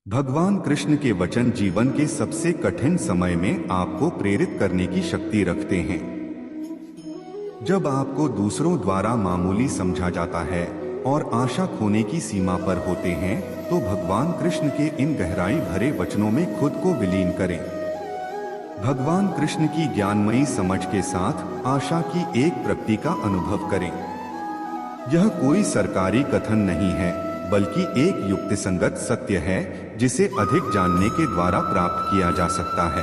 भगवान कृष्ण के वचन जीवन के सबसे कठिन समय में आपको प्रेरित करने की शक्ति रखते हैं। जब आपको दूसरों द्वारा मामूली समझा जाता है और आशा खोने की सीमा पर होते हैं, तो भगवान कृष्ण के इन गहराई भरे वचनों में खुद को विलीन करें। भगवान कृष्ण की ज्ञानमयी समझ के साथ आशा की एक प्रकृति का अनुभव करें। यह कोई सरकारी कथन नहीं है, बल्कि एक युक्तिसंगत सत्य है जिसे अधिक जानने के द्वारा प्राप्त किया जा सकता है।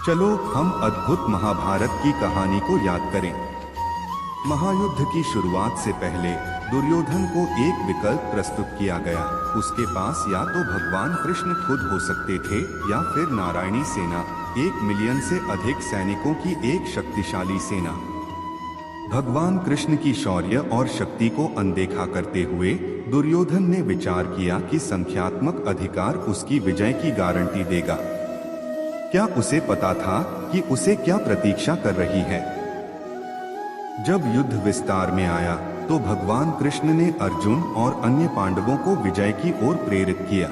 चलो हम अद्भुत महाभारत की कहानी को याद करें। महायुद्ध की शुरुआत से पहले दुर्योधन को एक विकल्प प्रस्तुत किया गया। उसके पास या तो भगवान कृष्ण खुद हो सकते थे या फिर नारायणी सेना, 1 मिलियन से अधिक सैनिकों की एक शक्तिशाली सेना। भगवान कृष्ण की शौर्य और शक्ति को अनदेखा करते हुए दुर्योधन ने विचार किया कि संख्यात्मक अधिकार उसकी विजय की गारंटी देगा। क्या उसे पता था कि उसे क्या प्रतीक्षा कर रही है? जब युद्ध विस्तार में आया तो भगवान कृष्ण ने अर्जुन और अन्य पांडवों को विजय की ओर प्रेरित किया।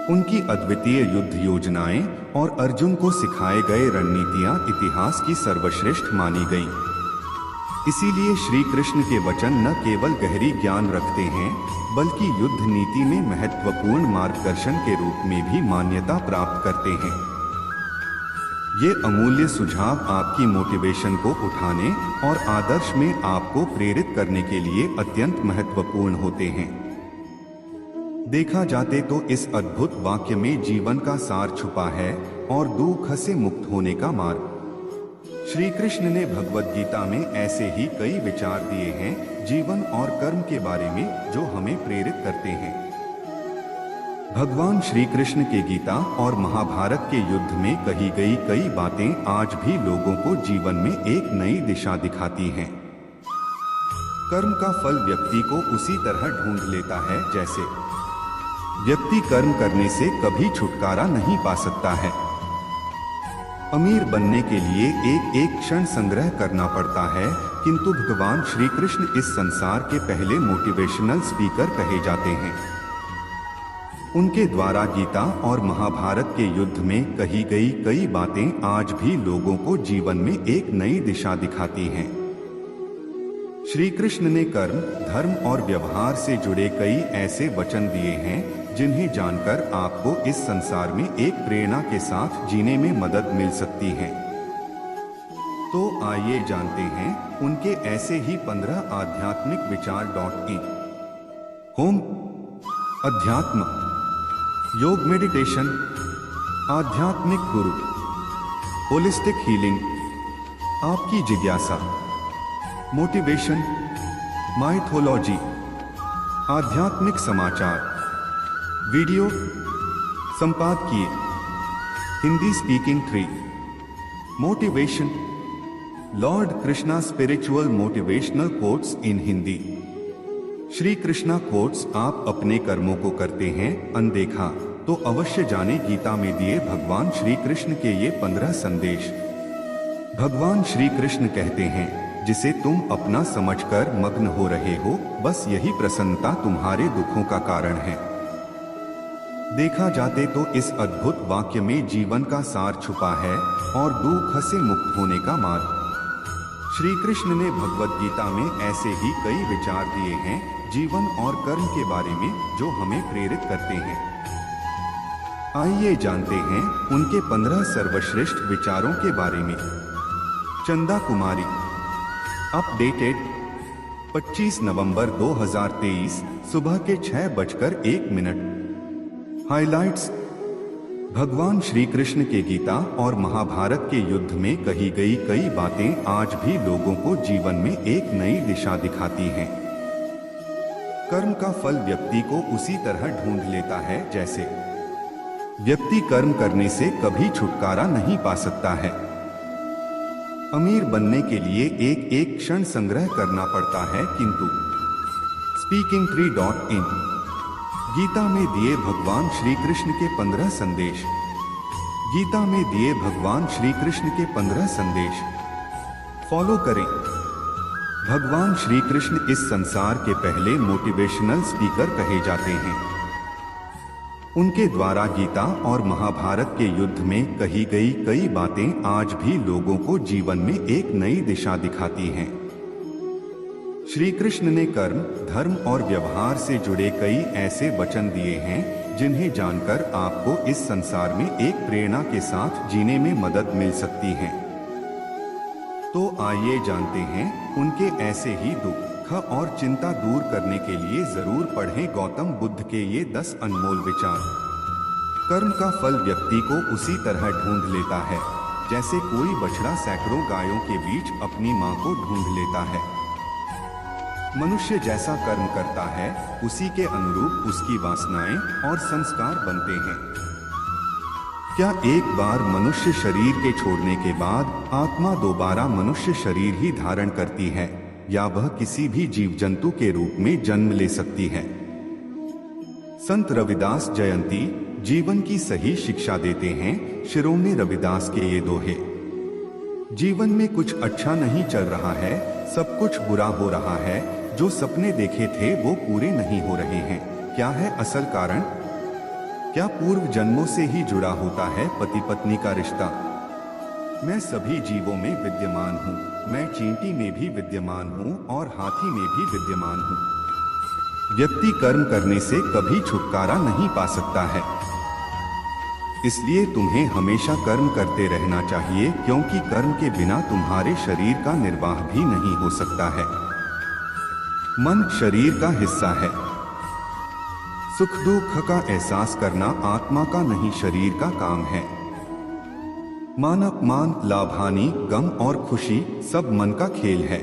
उनकी अद्वितीय युद्ध योजनाएं और अर्जुन को सिखाए गए रणनीतियां इतिहास की सर्वश्रेष्ठ मानी गईं। इसीलिए श्री कृष्ण के वचन न केवल गहरी ज्ञान रखते हैं, बल्कि युद्ध नीति में महत्वपूर्ण मार्गदर्शन के रूप में भी मान्यता प्राप्त करते हैं। ये अमूल्य सुझाव आपकी मोटिवेशन को उठाने और आदर्श में आपको प्रेरित करने के लिए अत्यंत महत्वपूर्ण होते हैं। देखा जाते तो इस अद्भुत वाक्य में जीवन का सार छुपा है और दुख से मुक्त होने का मार्ग। श्री कृष्ण ने भगवद गीता में ऐसे ही कई विचार दिए हैं जीवन और कर्म के बारे में, जो हमें प्रेरित करते हैं। भगवान श्री कृष्ण के गीता और महाभारत के युद्ध में कही गई कई बातें आज भी लोगों को जीवन में एक नई दिशा दिखाती हैं। कर्म का फल व्यक्ति को उसी तरह ढूंढ लेता है जैसे व्यक्ति कर्म करने से कभी छुटकारा नहीं पा सकता है। अमीर बनने के लिए एक एक क्षण संग्रह करना पड़ता है, किंतु भगवान श्री कृष्ण इस संसार के पहले मोटिवेशनल स्पीकर कहे जाते हैं। उनके द्वारा गीता और महाभारत के युद्ध में कही गई कई बातें आज भी लोगों को जीवन में एक नई दिशा दिखाती हैं। श्री कृष्ण ने कर्म, धर्म और व्यवहार से जुड़े कई ऐसे वचन दिए हैं जिन्हें जानकर आपको इस संसार में एक प्रेरणा के साथ जीने में मदद मिल सकती है। तो आइए जानते हैं उनके ऐसे ही 15 आध्यात्मिक विचार। होम, अध्यात्म, योग मेडिटेशन, आध्यात्मिक गुरु, होलिस्टिक हीलिंग, आपकी जिज्ञासा, मोटिवेशन, माइथोलॉजी, आध्यात्मिक समाचार, वीडियो संपादकीय, Hindi speaking 3, motivation, Lord Krishna spiritual motivational quotes in Hindi. Shri Krishna quotes आप अपने कर्मों को करते हैं अनदेखा तो अवश्य जाने गीता में दिए भगवान श्री कृष्ण के ये 15 संदेश। भगवान श्री कृष्ण कहते हैं, जिसे तुम अपना समझकर मग्न हो रहे हो, बस यही प्रसन्नता तुम्हारे दुखों का कारण है। देखा जाते तो इस अद्भुत वाक्य में जीवन का सार छुपा है और दुख से मुक्त होने का मार्ग। श्री कृष्ण ने भगवद गीता में ऐसे ही कई विचार दिए हैं जीवन और कर्म के बारे में, जो हमें प्रेरित करते हैं। आइए जानते हैं उनके 15 सर्वश्रेष्ठ विचारों के बारे में। चंदा कुमारी, अपडेटेड 25 नवंबर 2023 सुबह के 6:01। हाइलाइट्स। भगवान श्री कृष्ण के गीता और महाभारत के युद्ध में कही गई कई बातें आज भी लोगों को जीवन में एक नई दिशा दिखाती हैं। कर्म का फल व्यक्ति को उसी तरह ढूंढ लेता है जैसे व्यक्ति कर्म करने से कभी छुटकारा नहीं पा सकता है। अमीर बनने के लिए एक एक क्षण संग्रह करना पड़ता है, किंतु स्पीकिंग 3.in गीता में दिए भगवान श्री कृष्ण के 15 संदेश। गीता में दिए भगवान श्री कृष्ण के 15 संदेश फॉलो करें। भगवान श्री कृष्ण इस संसार के पहले मोटिवेशनल स्पीकर कहे जाते हैं। उनके द्वारा गीता और महाभारत के युद्ध में कही गई कई बातें आज भी लोगों को जीवन में एक नई दिशा दिखाती हैं। श्री कृष्ण ने कर्म, धर्म और व्यवहार से जुड़े कई ऐसे वचन दिए हैं जिन्हें जानकर आपको इस संसार में एक प्रेरणा के साथ जीने में मदद मिल सकती है। तो आइए जानते हैं उनके ऐसे ही दुख और चिंता दूर करने के लिए जरूर पढ़ें गौतम बुद्ध के ये 10 अनमोल विचार। कर्म का फल व्यक्ति को उसी तरह ढूंढ लेता है जैसे कोई बछड़ा सैकड़ों गायों के बीच अपनी मां को ढूंढ लेता है। मनुष्य जैसा कर्म करता है उसी के अनुरूप उसकी वासनाएं और संस्कार बनते हैं। क्या एक बार मनुष्य शरीर के छोड़ने के बाद आत्मा दोबारा मनुष्य शरीर ही धारण करती है या वह किसी भी जीव जंतु के रूप में जन्म ले सकती है? संत रविदास जयंती जीवन की सही शिक्षा देते हैं। शिरोमणि रविदास के ये दोहे। जीवन में कुछ अच्छा नहीं चल रहा है, सब कुछ बुरा हो रहा है। जो सपने देखे थे वो पूरे नहीं हो रहे हैं। क्या है असल कारण? क्या पूर्व जन्मों से ही जुड़ा होता है पति पत्नी का रिश्ता? मैं सभी जीवों में विद्यमान हूँ, मैं चींटी में भी विद्यमान हूँ और हाथी में भी विद्यमान हूँ। व्यक्ति कर्म करने से कभी छुटकारा नहीं पा सकता है, इसलिए तुम्हें हमेशा कर्म करते रहना चाहिए, क्योंकि कर्म के बिना तुम्हारे शरीर का निर्वाह भी नहीं हो सकता है। मन शरीर का हिस्सा है। सुख दुख का एहसास करना आत्मा का नहीं शरीर का काम है। मान अपमान, लाभ हानि, गम और खुशी सब मन का खेल है।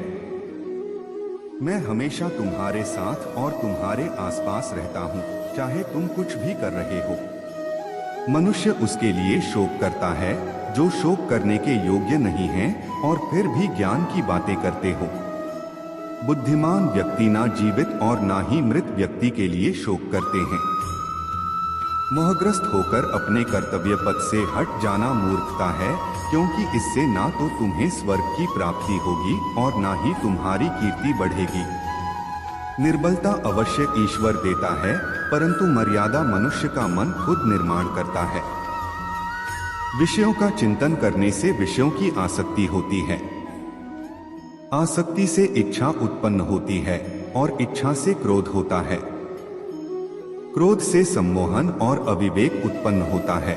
मैं हमेशा तुम्हारे साथ और तुम्हारे आसपास रहता हूँ, चाहे तुम कुछ भी कर रहे हो। मनुष्य उसके लिए शोक करता है जो शोक करने के योग्य नहीं है और फिर भी ज्ञान की बातें करते हो। बुद्धिमान व्यक्ति ना जीवित और ना ही मृत व्यक्ति के लिए शोक करते हैं। मोहग्रस्त होकर अपने कर्तव्य पथ से हट जाना मूर्खता है, क्योंकि इससे ना तो तुम्हें स्वर्ग की प्राप्ति होगी और ना ही तुम्हारी कीर्ति बढ़ेगी। निर्बलता अवश्य ईश्वर देता है, परंतु मर्यादा मनुष्य का मन खुद निर्माण करता है। विषयों का चिंतन करने से विषयों की आसक्ति होती है। आसक्ति से इच्छा उत्पन्न होती है और इच्छा से क्रोध होता है। क्रोध से सम्मोहन और अविवेक उत्पन्न होता है।